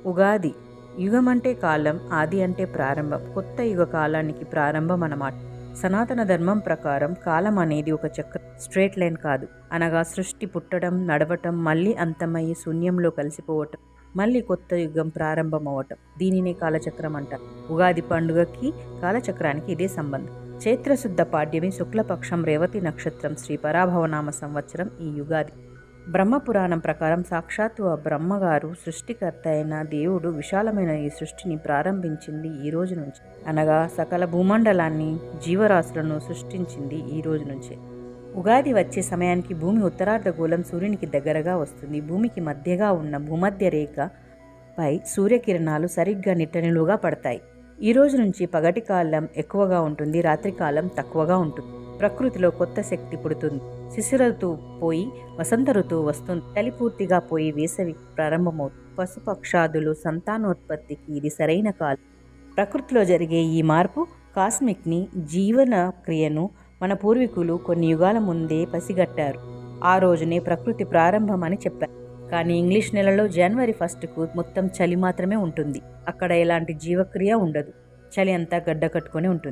ఉగాది. యుగం అంటే కాలం, ఆది అంటే ప్రారంభం. కొత్త యుగ కాలానికి ప్రారంభం అన్నమాట. సనాతన ధర్మం ప్రకారం కాలం అనేది ఒక చక్రం, స్ట్రేట్ లైన్ కాదు. అనగా సృష్టి పుట్టడం, నడవటం, మళ్ళీ అంతమయ్యి శూన్యంలో కలిసిపోవటం, మళ్ళీ కొత్త యుగం ప్రారంభమవటం. దీనినే కాలచక్రం అంటారు. ఉగాది పండుగకి కాలచక్రానికి ఇదే సంబంధం. చైత్రశుద్ధ పాడ్యమి శుక్లపక్షం రేవతి నక్షత్రం శ్రీ పరాభవనామ సంవత్సరం ఈ యుగాది. బ్రహ్మపురాణం ప్రకారం సాక్షాత్తు ఆ బ్రహ్మగారు సృష్టికర్త అయిన దేవుడు విశాలమైన ఈ సృష్టిని ప్రారంభించింది ఈ రోజు నుంచి. అనగా సకల భూమండలాన్ని, జీవరాశులను సృష్టించింది ఈ రోజు నుంచే. ఉగాది వచ్చే సమయానికి భూమి ఉత్తరార్ధగోళం సూర్యునికి దగ్గరగా వస్తుంది. భూమికి మధ్యగా ఉన్న భూమధ్య రేఖ పై సూర్యకిరణాలు సరిగ్గా నిట్టనిలువుగా పడతాయి. ఈ రోజు నుంచి పగటి కాలం ఎక్కువగా ఉంటుంది, రాత్రి కాలం తక్కువగా ఉంటుంది. ప్రకృతిలో కొత్త శక్తి పుడుతుంది. శిశిర ఋతువు పోయి వసంత ఋతువు వస్తుంది. చలి పూర్తిగా పోయి వేసవి ప్రారంభమవుతుంది. పశుపక్షాదులు సంతానోత్పత్తికి ఇది సరైన కాలం. ప్రకృతిలో జరిగే ఈ మార్పు కాస్మిక్ని, జీవన క్రియను మన పూర్వీకులు కొన్ని యుగాల ముందే పసిగట్టారు. ఆ రోజునే ప్రకృతి ప్రారంభం అని చెప్పారు. కానీ ఇంగ్లీష్ నెలలో జనవరి 1కు మొత్తం చలి మాత్రమే ఉంటుంది. అక్కడ ఎలాంటి జీవక్రియ ఉండదు. చలి అంతా గడ్డ కట్టుకొని ఉంటుంది.